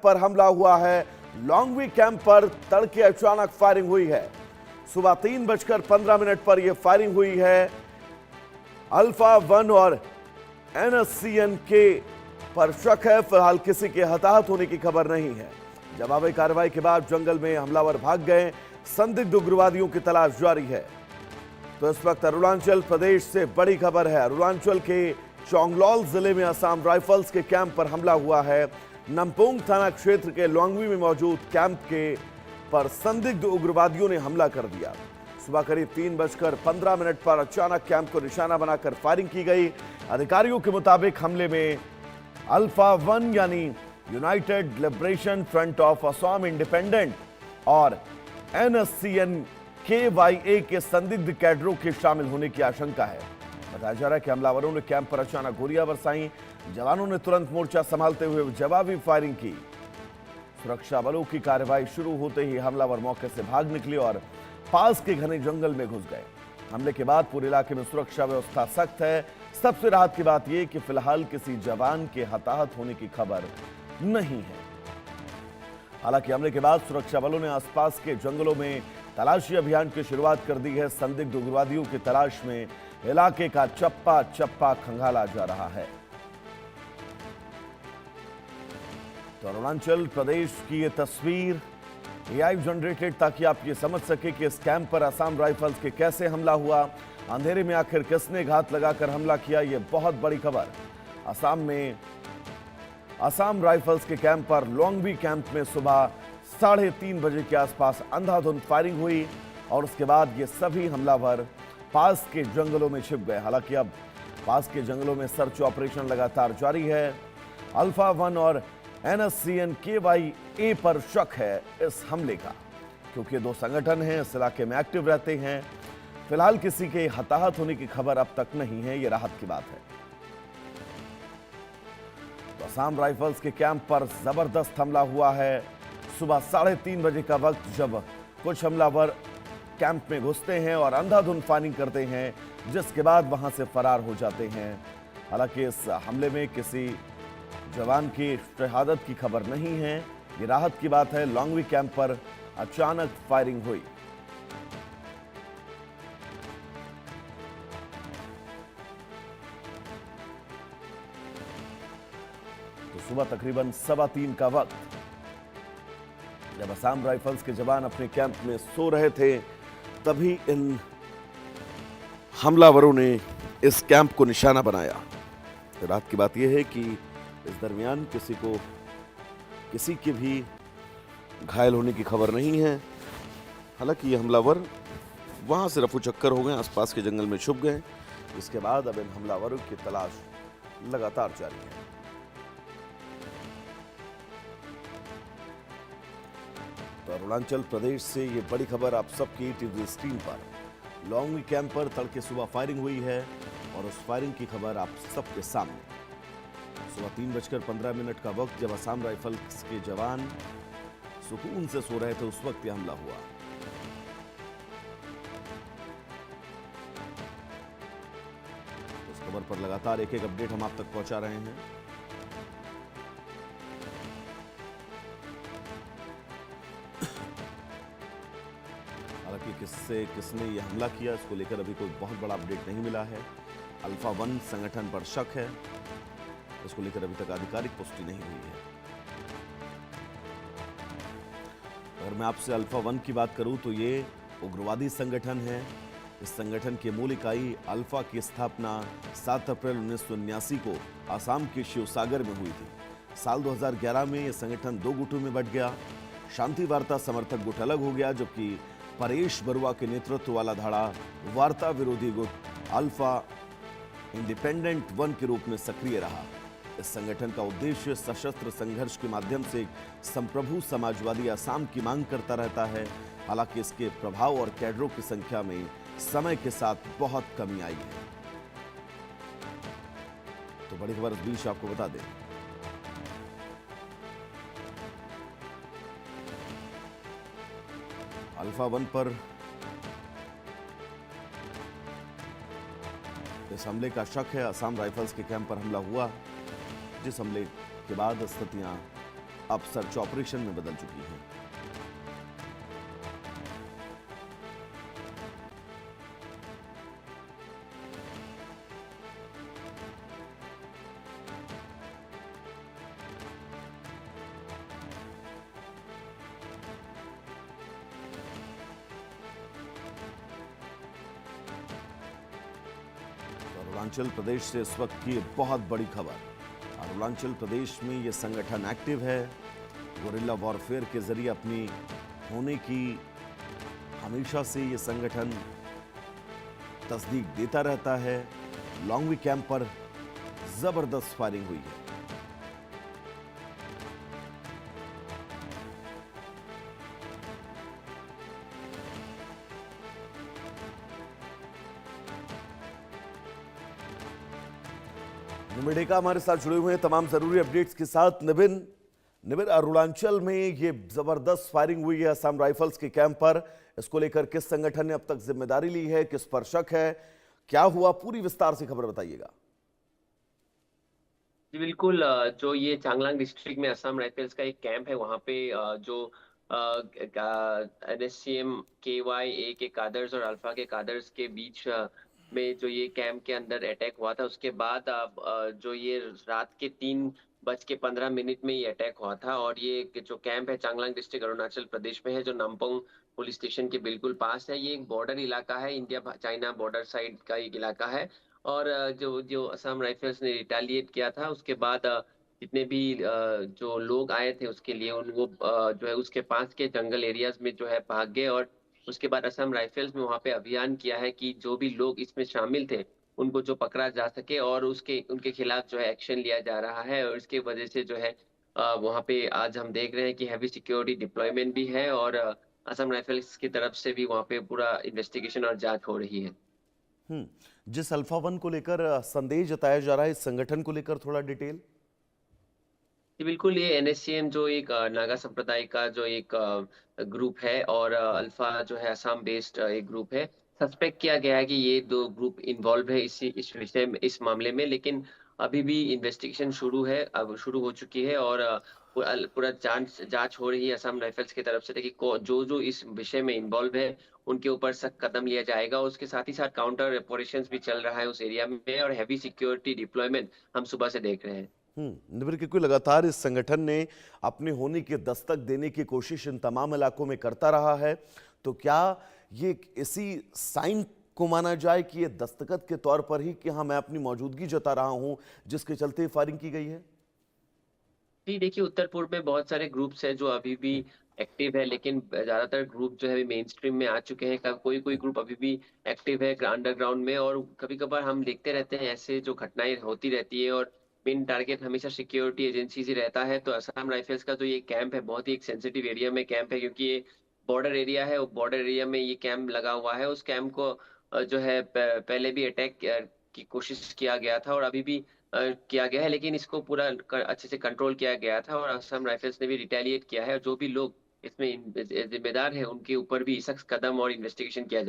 पर हमला हुआ है। लॉन्गवी कैंप पर तड़के अचानक फायरिंग हुई है। सुबह 3:15 पर यह फायरिंग हुई है। अल्फा 1 और NSCN-K पर शक है। फिलहाल किसी के हताहत होने की खबर नहीं है। जवाबी कार्रवाई के बाद जंगल में हमलावर भाग गए। संदिग्ध उग्रवादियों की तलाश जारी है। तो इस वक्त अरुणाचल प्रदेश से बड़ी खबर है। अरुणाचल के चोंगलॉल जिले में असम राइफल्स के कैंप पर हमला हुआ है। नमपोंग थाना क्षेत्र के लोंगवी में मौजूद कैंप के पर संदिग्ध उग्रवादियों ने हमला कर दिया। सुबह करीब 3:15 पर अचानक कैंप को निशाना बनाकर फायरिंग की गई। अधिकारियों के मुताबिक हमले में अल्फा 1 यानी United liberation front of Assam independent और NSCN-KYA के संदिग्ध कैडरों के शामिल होने की आशंका है। बताया जा रहा है कि हमलावरों ने कैंप पर अचानक गोलियां बरसाई। जवानों ने तुरंत मोर्चा संभालते हुए जवाबी फायरिंग की। सुरक्षा बलों की कार्रवाई शुरू होते ही हमलावर मौके से भाग निकले और पास के घने जंगल में घुस गए। हमले के बाद पूरे इलाके में सुरक्षा व्यवस्था सख्त है। सबसे राहत की बात यह कि फिलहाल किसी जवान के हताहत होने की खबर नहीं है। हालांकि हमले के बाद सुरक्षा बलों ने आसपास के जंगलों में तलाशी अभियान की शुरुआत कर दी है। संदिग्ध उग्रवादियों की तलाश में इलाके का चप्पा चप्पा खंगाला जा रहा है। तो अरुणाचल प्रदेश की यह तस्वीर AI जनरेटेड, ताकि आप ये समझ सके कि इस कैंप पर असम राइफल्स के कैसे हमला हुआ। अंधेरे में आखिर किसने घात लगाकर हमला किया, यह बहुत बड़ी खबर। असम में असम राइफल्स के कैंप पर लोंगवी कैंप में सुबह 3:30 बजे के आसपास अंधाधुंध फायरिंग हुई और उसके बाद ये सभी हमलावर पास के जंगलों में छिप गए। हालांकि अब पास के जंगलों में सर्च ऑपरेशन लगातार जारी है। अल्फा 1 और NSCN-KYA पर शक है इस हमले का, क्योंकि दो संगठन हैं, इस इलाके में एक्टिव रहते हैं। फिलहाल किसी के हताहत होने की खबर अब तक नहीं है, यह राहत की बात है। तो असम राइफल्स के कैंप पर जबरदस्त हमला हुआ है। सुबह 3:30 बजे का वक्त, जब कुछ हमलावर कैंप में घुसते हैं और अंधाधुंध फायरिंग करते हैं, जिसके बाद वहां से फरार हो जाते हैं। हालांकि इस हमले में किसी जवान की शहादत की खबर नहीं है, ये राहत की बात है। लोंगवी कैंप पर अचानक फायरिंग हुई। तो सुबह तकरीबन 3:15 का वक्त, जब असम राइफल्स के जवान अपने कैंप में सो रहे थे, तभी इन हमलावरों ने इस कैंप को निशाना बनाया। तो रात की बात यह है कि इस दरमियान किसी के भी घायल होने की खबर नहीं है। हालांकि ये हमलावर वहां से रफू चक्कर हो गए, आसपास के जंगल में छुप गए। इसके बाद अब इन हमलावरों की तलाश लगातार जारी है। तो अरुणाचल प्रदेश से ये बड़ी खबर आप सबकी टीवी स्क्रीन पर। लोंगवी कैंप पर तड़के सुबह फायरिंग हुई है और उस फायरिंग की खबर आप सबके सामने। सुबह 3:15 का वक्त, जब असम राइफल्स के जवान सुकून से सो रहे थे, उस वक्त यह हमला हुआ। इस खबर पर लगातार एक एक अपडेट हम आप तक पहुंचा रहे हैं। हालांकि किसने यह हमला किया, इसको लेकर अभी कोई बहुत बड़ा अपडेट नहीं मिला है। अल्फा 1 संगठन पर शक है, इसको लेकर अभी तक आधिकारिक पुष्टि नहीं हुई है। अगर मैं आपसे अल्फा 1 की बात करूं तो ये उग्रवादी संगठन है। इस संगठन की मूल इकाई अल्फा की स्थापना 7 अप्रैल 1979 को असम के शिवसागर में हुई थी। साल 2011 में यह संगठन 2 गुटों में बंट गया। शांति वार्ता समर्थक गुट अलग हो गया, जबकि परेश बरुआ के नेतृत्व वाला धड़ा वार्ता विरोधी गुट अल्फा इंडिपेंडेंट 1 के रूप में सक्रिय रहा। इस संगठन का उद्देश्य सशस्त्र संघर्ष के माध्यम से संप्रभु समाजवादी असम की मांग करता रहता है। हालांकि इसके प्रभाव और कैडरों की संख्या में समय के साथ बहुत कमी आई है। तो बड़ी खबर इस बीच आपको बता दें, अल्फा 1 पर इस हमले का शक है। असम राइफल्स के कैंप पर हमला हुआ, जिस हमले के बाद स्थितियां अब सर्च ऑपरेशन में बदल चुकी हैं। अरुणाचल प्रदेश से इस वक्त की बहुत बड़ी खबर। अरुणाचल प्रदेश में यह संगठन एक्टिव है। गोरिल्ला वॉरफेयर के जरिए अपनी होने की हमेशा से यह संगठन तस्दीक देता रहता है। लॉन्गवी कैंप पर जबरदस्त फायरिंग हुई है। निबिड़ हमारे साथ जुड़े हुए हैं तमाम जरूरी अपडेट्स के साथ। निबिड़, अरुणाचल में ये जबरदस्त फायरिंग हुई है असम राइफल्स के कैंप पर। इसको लेकर किस संगठन ने अब तक जिम्मेदारी ली है, किस पर शक है, क्या हुआ, पूरी विस्तार से खबर बताइएगा। जी बिल्कुल। जो ये चांगलांग डिस्ट्रिक्ट में असम राइफल्स का एक कैंप है, वहाँ पे जो NSCM KYA के कादर्स और अल्फा के कादर्स के बीच में जो ये कैंप के अंदर अटैक हुआ था, उसके बाद जो ये रात के 3:15 में ये अटैक हुआ था। और ये जो कैंप है चांगलांग डिस्ट्रिक्ट अरुणाचल प्रदेश में है, जो नमपोंग पुलिस स्टेशन के बिल्कुल पास है। ये एक बॉर्डर इलाका है, इंडिया चाइना बॉर्डर साइड का एक इलाका है। और जो जो असम राइफल्स ने रिटेलिएट किया था, उसके बाद जितने भी जो लोग आए थे उसके लिए वो जो है उसके पास के जंगल एरियाज में जो है भाग गए। और उसके बाद असम राइफल्स ने वहाँ पे अभियान किया है कि जो भी लोग इसमें शामिल थे उनको जो पकड़ा जा सके, और उसके उनके खिलाफ जो है एक्शन लिया जा रहा है। और इसके वजह से जो है वहाँ पे आज हम देख रहे हैं कि हैवी सिक्योरिटी डिप्लॉयमेंट भी है, और असम राइफल्स की तरफ से भी वहाँ पे पूरा इन्वेस्टिगेशन और जांच हो रही है। जिस अल्फा वन को लेकर संदेह जताया जा रहा है, इस संगठन को लेकर थोड़ा डिटेल। जी बिल्कुल। ये NSCM जो एक नागा संप्रदाय का जो एक ग्रुप है, और अल्फा जो है असम बेस्ड एक ग्रुप है। सस्पेक्ट किया गया है कि ये दो ग्रुप इन्वॉल्व है इस विषय में, इस मामले में। लेकिन अभी भी इन्वेस्टिगेशन शुरू है, अब शुरू हो चुकी है। और पूरा जांच जांच हो रही है असम राइफल्स की तरफ से कि जो जो इस विषय में इन्वॉल्व है उनके ऊपर सख्त कदम लिया जाएगा। उसके साथ ही साथ काउंटर ऑपरेशंस भी चल रहा है उस एरिया में, और हैवी सिक्योरिटी डिप्लॉयमेंट हम सुबह से देख रहे हैं। निबिड़, क्योंकि लगातार इस संगठन ने अपने होने की दस्तक देने की कोशिश इन तमाम इलाकों में करता रहा है, तो क्या ये इसी साइन को माना जाए कि ये दस्तखत के तौर पर ही कि हाँ मैं अपनी मौजूदगी जता रहा हूं, जिसके चलते फायरिंग की गई है। जी देखिए, उत्तर पूर्व में बहुत सारे ग्रुप्स हैं जो अभी भी एक्टिव है, लेकिन ज्यादातर ग्रुप जो है मेन स्ट्रीम में आ चुके हैं। कोई कोई ग्रुप अभी भी एक्टिव है अंडरग्राउंड में, और कभी कभार हम देखते रहते हैं ऐसे जो घटनाएं होती रहती है। और मेन टारगेट हमेशा सिक्योरिटी एजेंसी ही रहता है। तो असम राइफल्स का जो ये कैंप है बहुत ही एक सेंसिटिव एरिया में कैंप है, क्योंकि ये बॉर्डर एरिया है। बॉर्डर एरिया में ये कैंप लगा हुआ है। उस कैंप को जो है पहले भी अटैक की कोशिश किया गया था, और अभी भी किया गया है। लेकिन इसको पूरा अच्छे से कंट्रोल किया गया था, और असम राइफल्स ने भी रिटेलिएट किया है। और जो भी लोग इसमें जिम्मेदार है उनके ऊपर भी सख्त कदम और इन्वेस्टिगेशन किया जाए।